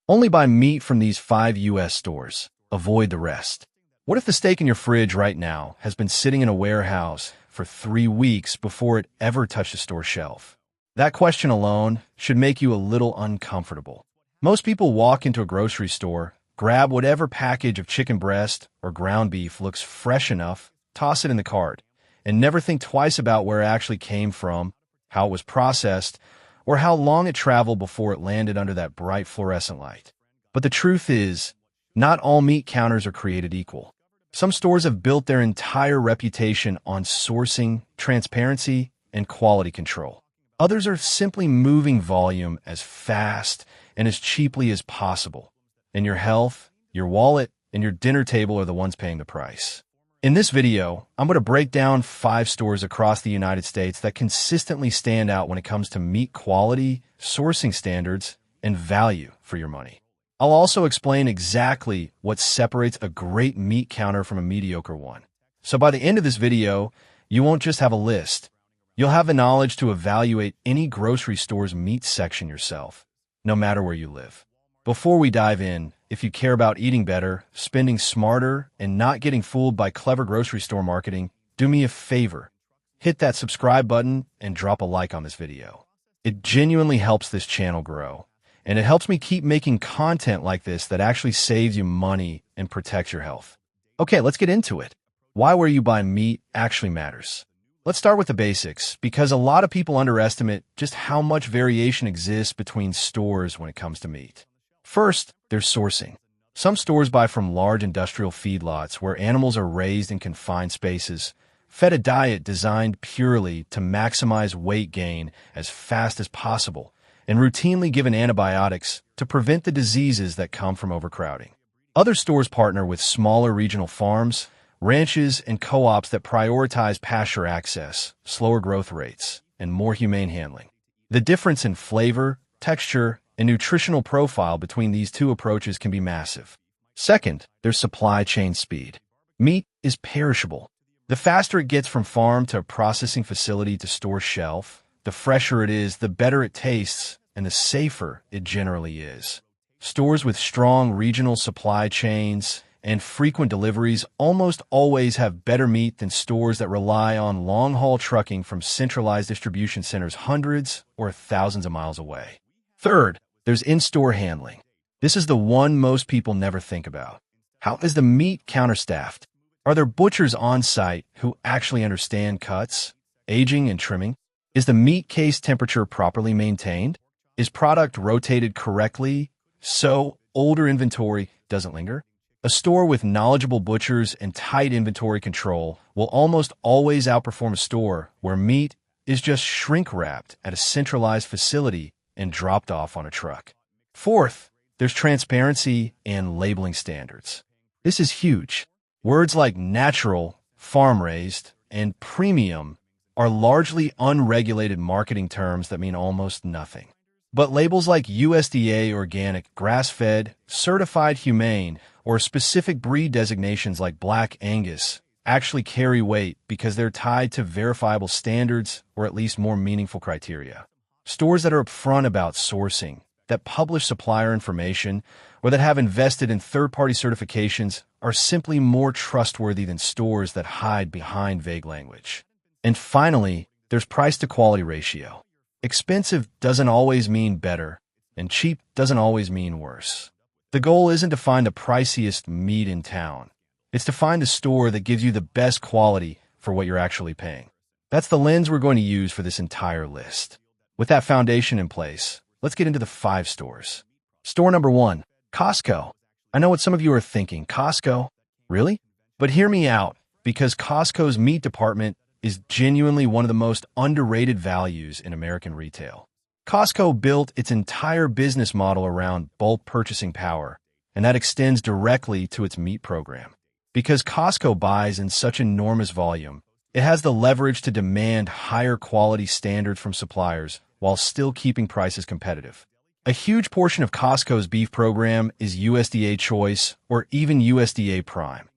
Only buy meat from these 5 U.S. stores. Avoid the rest. What if the steak in your fridge right now has been sitting in a warehouse for 3 weeks before it ever touched a store shelf? That question alone should make you a little uncomfortable. Most people walk into a grocery store, grab whatever package of chicken breast or ground beef looks fresh enough, toss it in the cart, and never think twice about where it actually came from, how it was processed, or how long it traveled before it landed under that bright fluorescent light. But the truth is, not all meat counters are created equal. Some stores have built their entire reputation on sourcing, transparency, and quality control. Others are simply moving volume as fast and as cheaply as possible. And your health, your wallet, and your dinner table are the ones paying the price. In this video, I'm going to break down 5 stores across the United States that consistently stand out when it comes to meat quality, sourcing standards, and value for your money. I'll also explain exactly what separates a great meat counter from a mediocre one. So by the end of this video, you won't just have a list. You'll have the knowledge to evaluate any grocery store's meat section yourself, no matter where you live. Before we dive in, if you care about eating better, spending smarter, and not getting fooled by clever grocery store marketing, do me a favor. Hit that subscribe button and drop a like on this video. It genuinely helps this channel grow, and it helps me keep making content like this that actually saves you money and protects your health. Okay, let's get into it. Why where you buy meat actually matters. Let's start with the basics, because a lot of people underestimate just how much variation exists between stores when it comes to meat. First, there's sourcing. Some stores buy from large industrial feedlots where animals are raised in confined spaces, fed a diet designed purely to maximize weight gain as fast as possible, and routinely given antibiotics to prevent the diseases that come from overcrowding. Other stores partner with smaller regional farms, ranches, and co-ops that prioritize pasture access, slower growth rates, and more humane handling. The difference in flavor, texture, and nutritional profile between these two approaches can be massive. Second, there's supply chain speed. Meat is perishable. The faster it gets from farm to a processing facility to store shelf, the fresher it is, the better it tastes, and the safer it generally is. Stores with strong regional supply chains and frequent deliveries almost always have better meat than stores that rely on long-haul trucking from centralized distribution centers hundreds or thousands of miles away. Third, there's in-store handling. This is the one most people never think about. How is the meat counter staffed? Are there butchers on site who actually understand cuts, aging, and trimming? Is the meat case temperature properly maintained? Is product rotated correctly so older inventory doesn't linger? A store with knowledgeable butchers and tight inventory control will almost always outperform a store where meat is just shrink-wrapped at a centralized facility and dropped off on a truck. Fourth, there's transparency and labeling standards. This is huge. Words like natural, farm-raised, and premium are largely unregulated marketing terms that mean almost nothing. But labels like USDA organic, grass-fed, certified humane, or specific breed designations like Black Angus actually carry weight because they're tied to verifiable standards or at least more meaningful criteria. Stores that are upfront about sourcing, that publish supplier information, or that have invested in third-party certifications are simply more trustworthy than stores that hide behind vague language. And finally, there's price-to-quality ratio. Expensive doesn't always mean better, and cheap doesn't always mean worse. The goal isn't to find the priciest meat in town. It's to find a store that gives you the best quality for what you're actually paying. That's the lens we're going to use for this entire list. With that foundation in place, let's get into the 5 stores. Store number 1, Costco. I know what some of you are thinking. Costco? Really? But hear me out, because Costco's meat department is genuinely one of the most underrated values in American retail. Costco built its entire business model around bulk purchasing power, and that extends directly to its meat program. Because Costco buys in such enormous volume, it has the leverage to demand higher quality standards from suppliers while still keeping prices competitive. A huge portion of Costco's beef program is USDA Choice or even USDA Prime,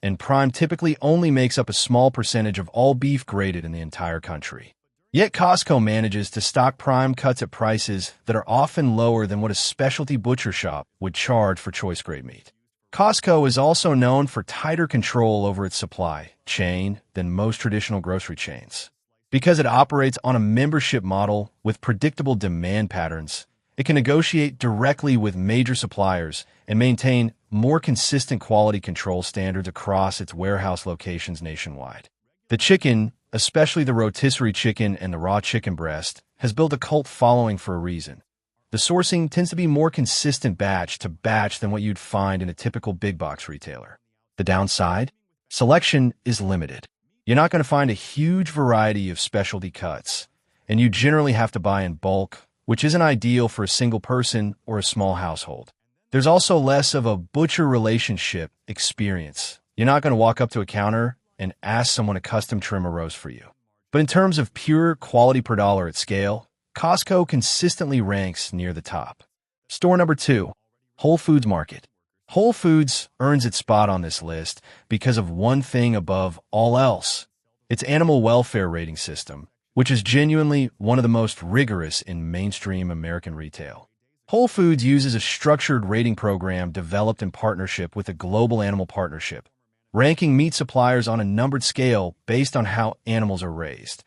and Prime typically only makes up a small percentage of all beef graded in the entire country. Yet Costco manages to stock prime cuts at prices that are often lower than what a specialty butcher shop would charge for choice-grade meat. Costco is also known for tighter control over its supply chain than most traditional grocery chains. Because it operates on a membership model with predictable demand patterns, it can negotiate directly with major suppliers and maintain more consistent quality control standards across its warehouse locations nationwide. The chicken, especially the rotisserie chicken and the raw chicken breast, has built a cult following for a reason. The sourcing tends to be more consistent batch to batch than what you'd find in a typical big box retailer. The downside? Selection is limited. You're not going to find a huge variety of specialty cuts, and you generally have to buy in bulk, which isn't ideal for a single person or a small household. There's also less of a butcher relationship experience. You're not going to walk up to a counter and ask someone to custom trim a roast for you. But in terms of pure quality per dollar at scale, Costco consistently ranks near the top. Store number 2, Whole Foods Market. Whole Foods earns its spot on this list because of one thing above all else: its animal welfare rating system, which is genuinely one of the most rigorous in mainstream American retail. Whole Foods uses a structured rating program developed in partnership with a global animal partnership, ranking meat suppliers on a numbered scale based on how animals are raised,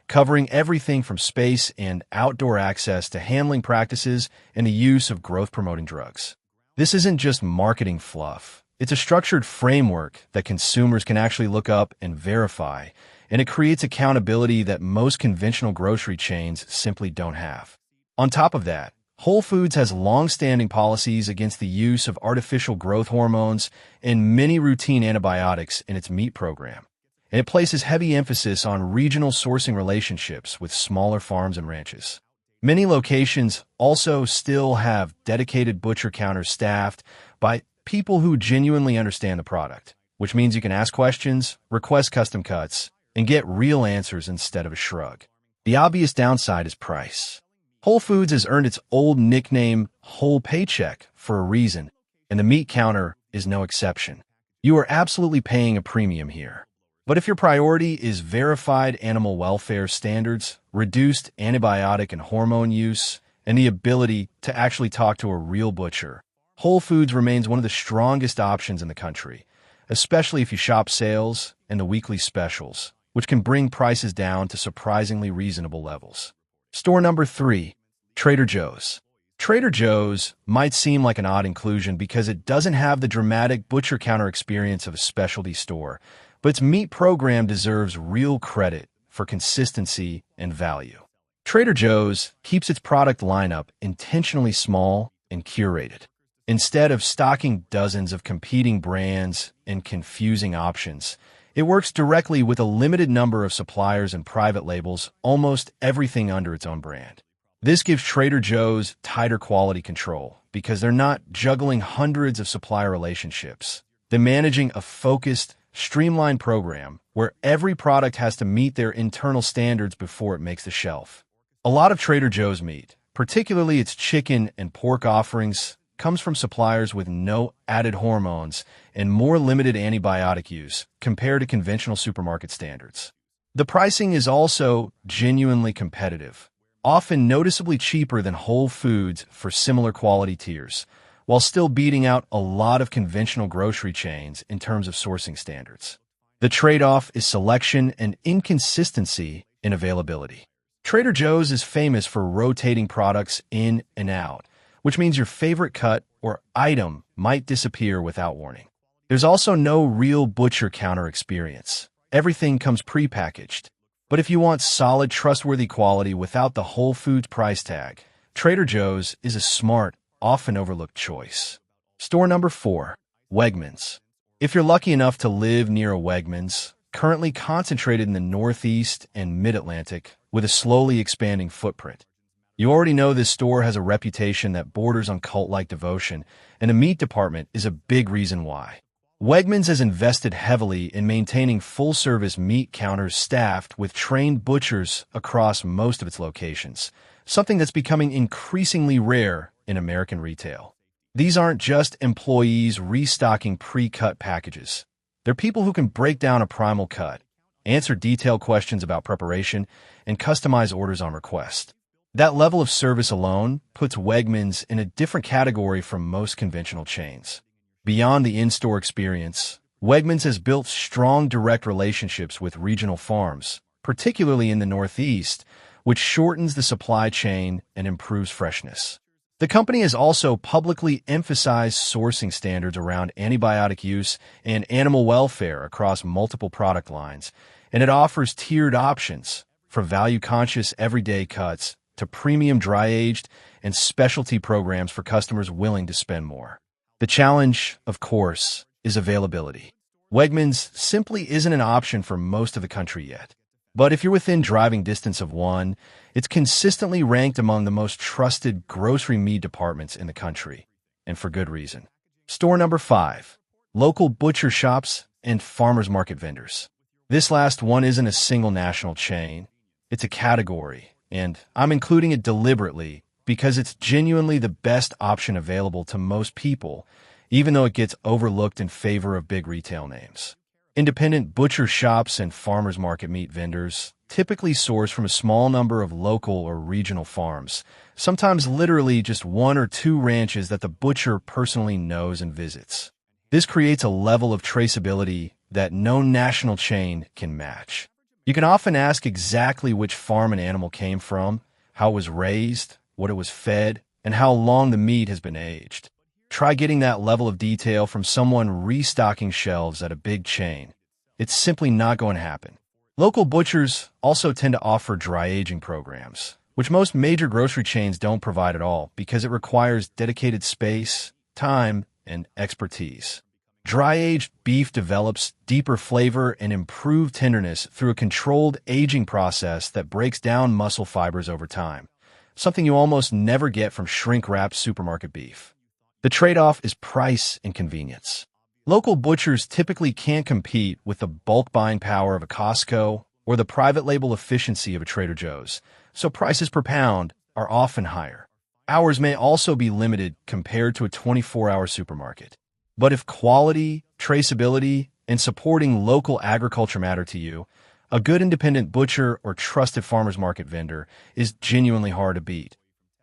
covering everything from space and outdoor access to handling practices and the use of growth-promoting drugs. This isn't just marketing fluff. It's a structured framework that consumers can actually look up and verify, and it creates accountability that most conventional grocery chains simply don't have. On top of that, Whole Foods has long-standing policies against the use of artificial growth hormones and many routine antibiotics in its meat program, and it places heavy emphasis on regional sourcing relationships with smaller farms and ranches. Many locations also still have dedicated butcher counters staffed by people who genuinely understand the product, which means you can ask questions, request custom cuts, and get real answers instead of a shrug. The obvious downside is price. Whole Foods has earned its old nickname, Whole Paycheck, for a reason, and the meat counter is no exception. You are absolutely paying a premium here. But if your priority is verified animal welfare standards, reduced antibiotic and hormone use, and the ability to actually talk to a real butcher, Whole Foods remains one of the strongest options in the country, especially if you shop sales and the weekly specials, which can bring prices down to surprisingly reasonable levels. Store number 3, Trader Joe's. Trader Joe's might seem like an odd inclusion because it doesn't have the dramatic butcher counter experience of a specialty store, but its meat program deserves real credit for consistency and value. Trader Joe's keeps its product lineup intentionally small and curated. Instead of stocking dozens of competing brands and confusing options, it works directly with a limited number of suppliers and private labels, almost everything under its own brand. This gives Trader Joe's tighter quality control because they're not juggling hundreds of supplier relationships. They're managing a focused, streamlined program where every product has to meet their internal standards before it makes the shelf. A lot of Trader Joe's meat, particularly its chicken and pork offerings, comes from suppliers with no added hormones and more limited antibiotic use compared to conventional supermarket standards. The pricing is also genuinely competitive, often noticeably cheaper than Whole Foods for similar quality tiers, while still beating out a lot of conventional grocery chains in terms of sourcing standards. The trade-off is selection and inconsistency in availability. Trader Joe's is famous for rotating products in and out, which means your favorite cut or item might disappear without warning. There's also no real butcher counter experience. Everything comes prepackaged. But if you want solid, trustworthy quality without the Whole Foods price tag, Trader Joe's is a smart, often overlooked choice. Store number 4, Wegmans. If you're lucky enough to live near a Wegmans, currently concentrated in the Northeast and Mid-Atlantic with a slowly expanding footprint, you already know this store has a reputation that borders on cult-like devotion, and the meat department is a big reason why. Wegmans has invested heavily in maintaining full-service meat counters staffed with trained butchers across most of its locations, something that's becoming increasingly rare in American retail. These aren't just employees restocking pre-cut packages. They're people who can break down a primal cut, answer detailed questions about preparation, and customize orders on request. That level of service alone puts Wegmans in a different category from most conventional chains. Beyond the in-store experience, Wegmans has built strong direct relationships with regional farms, particularly in the Northeast, which shortens the supply chain and improves freshness. The company has also publicly emphasized sourcing standards around antibiotic use and animal welfare across multiple product lines, and it offers tiered options from value-conscious everyday cuts to premium dry-aged and specialty programs for customers willing to spend more. The challenge, of course, is availability. Wegmans simply isn't an option for most of the country yet. But if you're within driving distance of one, it's consistently ranked among the most trusted grocery meat departments in the country, and for good reason. Store number 5, local butcher shops and farmers market vendors. This last one isn't a single national chain, it's a category, and I'm including it deliberately because it's genuinely the best option available to most people, even though it gets overlooked in favor of big retail names. Independent butcher shops and farmers market meat vendors typically source from a small number of local or regional farms, sometimes literally just one or two ranches that the butcher personally knows and visits. This creates a level of traceability that no national chain can match. You can often ask exactly which farm an animal came from, how it was raised, what it was fed, and how long the meat has been aged. Try getting that level of detail from someone restocking shelves at a big chain. It's simply not going to happen. Local butchers also tend to offer dry aging programs, which most major grocery chains don't provide at all because it requires dedicated space, time, and expertise. Dry-aged beef develops deeper flavor and improved tenderness through a controlled aging process that breaks down muscle fibers over time, something you almost never get from shrink-wrapped supermarket beef. The trade-off is price and convenience. Local butchers typically can't compete with the bulk buying power of a Costco or the private label efficiency of a Trader Joe's, so prices per pound are often higher. Hours may also be limited compared to a 24-hour supermarket. But if quality, traceability, and supporting local agriculture matter to you, a good independent butcher or trusted farmers market vendor is genuinely hard to beat.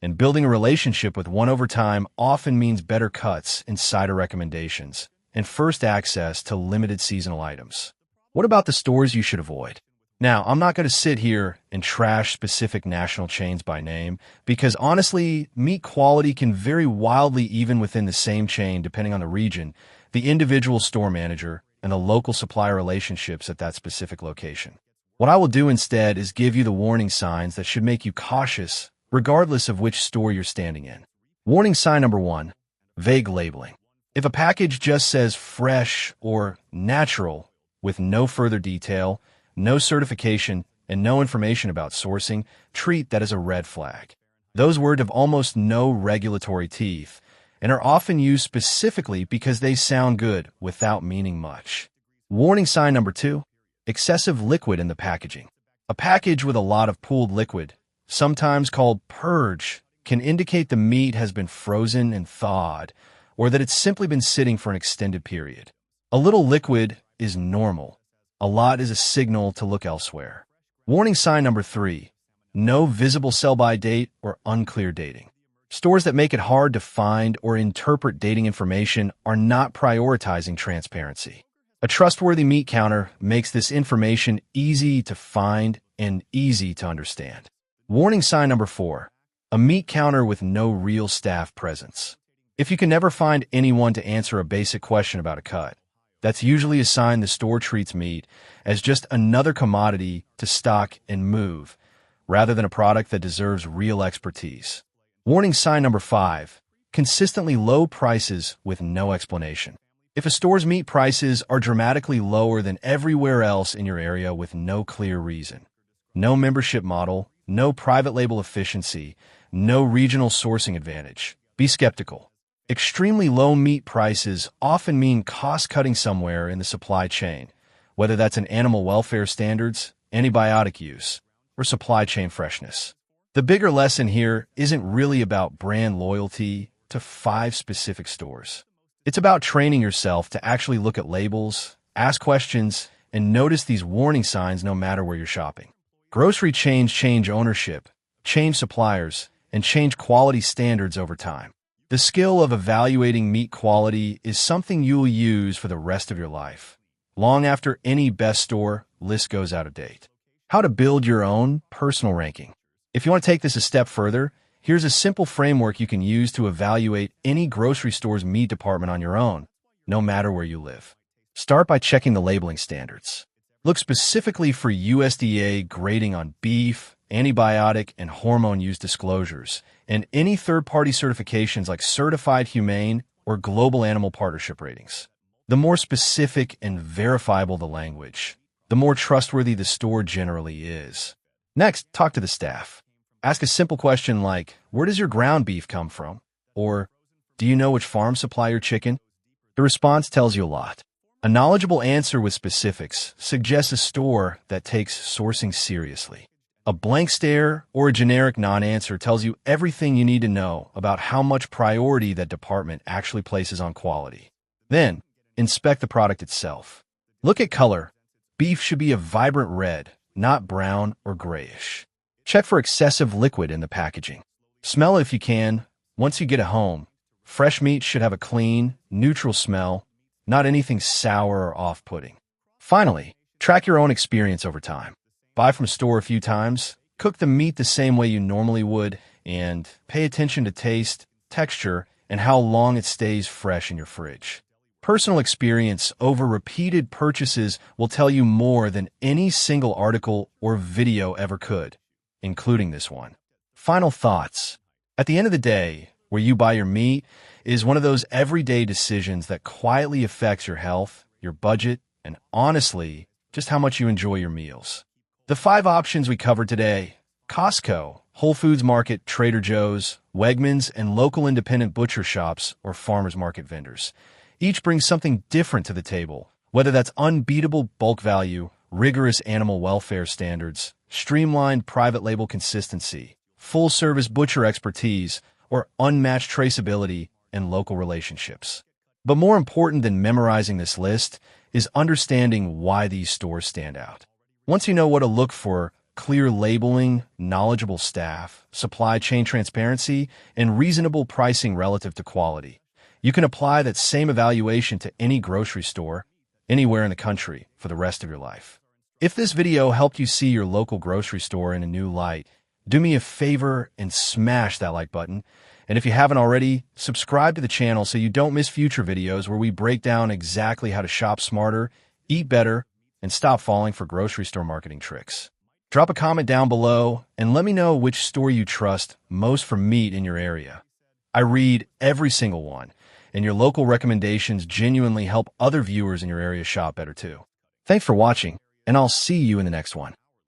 And building a relationship with one over time often means better cuts, insider recommendations, and first access to limited seasonal items. What about the stores you should avoid? Now, I'm not going to sit here and trash specific national chains by name, because honestly, meat quality can vary wildly even within the same chain depending on the region, the individual store manager, and the local supplier relationships at that specific location. What I will do instead is give you the warning signs that should make you cautious regardless of which store you're standing in. Warning sign number 1, vague labeling. If a package just says fresh or natural with no further detail, no certification, and no information about sourcing, treat that as a red flag. Those words have almost no regulatory teeth and are often used specifically because they sound good without meaning much. Warning sign number 2, excessive liquid in the packaging. A package with a lot of pooled liquid, sometimes called purge, can indicate the meat has been frozen and thawed, or that it's simply been sitting for an extended period. A little liquid is normal. A lot is a signal to look elsewhere. Warning sign number 3, no visible sell-by date or unclear dating. Stores that make it hard to find or interpret dating information are not prioritizing transparency. A trustworthy meat counter makes this information easy to find and easy to understand. Warning sign number 4, a meat counter with no real staff presence. If you can never find anyone to answer a basic question about a cut, that's usually a sign the store treats meat as just another commodity to stock and move, rather than a product that deserves real expertise. Warning sign number 5, consistently low prices with no explanation. If a store's meat prices are dramatically lower than everywhere else in your area with no clear reason, no membership model, no private label efficiency, no regional sourcing advantage, be skeptical. Extremely low meat prices often mean cost-cutting somewhere in the supply chain, whether that's in animal welfare standards, antibiotic use, or supply chain freshness. The bigger lesson here isn't really about brand loyalty to 5 specific stores. It's about training yourself to actually look at labels, ask questions, and notice these warning signs no matter where you're shopping. Grocery chains change ownership, change suppliers, and change quality standards over time. The skill of evaluating meat quality is something you'll use for the rest of your life, long after any best store list goes out of date. How to build your own personal ranking. If you want to take this a step further, here's a simple framework you can use to evaluate any grocery store's meat department on your own, no matter where you live. Start by checking the labeling standards. Look specifically for USDA grading on beef, antibiotic, and hormone use disclosures, and any third-party certifications like Certified Humane or Global Animal Partnership ratings. The more specific and verifiable the language, the more trustworthy the store generally is. Next, talk to the staff. Ask a simple question like, where does your ground beef come from? Or, do you know which farm supply your chicken? The response tells you a lot. A knowledgeable answer with specifics suggests a store that takes sourcing seriously. A blank stare or a generic non-answer tells you everything you need to know about how much priority that department actually places on quality. Then, inspect the product itself. Look at color. Beef should be a vibrant red, not brown or grayish. Check for excessive liquid in the packaging. Smell it if you can. Once you get it home, fresh meat should have a clean, neutral smell, not anything sour or off-putting. Finally, track your own experience over time. Buy from a store a few times, cook the meat the same way you normally would, and pay attention to taste, texture, and how long it stays fresh in your fridge. Personal experience over repeated purchases will tell you more than any single article or video ever could, including this one. Final thoughts. At the end of the day, where you buy your meat is one of those everyday decisions that quietly affects your health, your budget, and honestly, just how much you enjoy your meals. The 5 options we covered today: Costco, Whole Foods Market, Trader Joe's, Wegmans, and local independent butcher shops or farmers market vendors. Each brings something different to the table, whether that's unbeatable bulk value, rigorous animal welfare standards, streamlined private label consistency, full-service butcher expertise, or unmatched traceability and local relationships. But more important than memorizing this list is understanding why these stores stand out. Once you know what to look for, clear labeling, knowledgeable staff, supply chain transparency, and reasonable pricing relative to quality, you can apply that same evaluation to any grocery store, anywhere in the country, for the rest of your life. If this video helped you see your local grocery store in a new light, do me a favor and smash that like button. And if you haven't already, subscribe to the channel so you don't miss future videos where we break down exactly how to shop smarter, eat better, and stop falling for grocery store marketing tricks. Drop a comment down below and let me know which store you trust most for meat in your area. I read every single one, and your local recommendations genuinely help other viewers in your area shop better too. Thanks for watching, and I'll see you in the next one.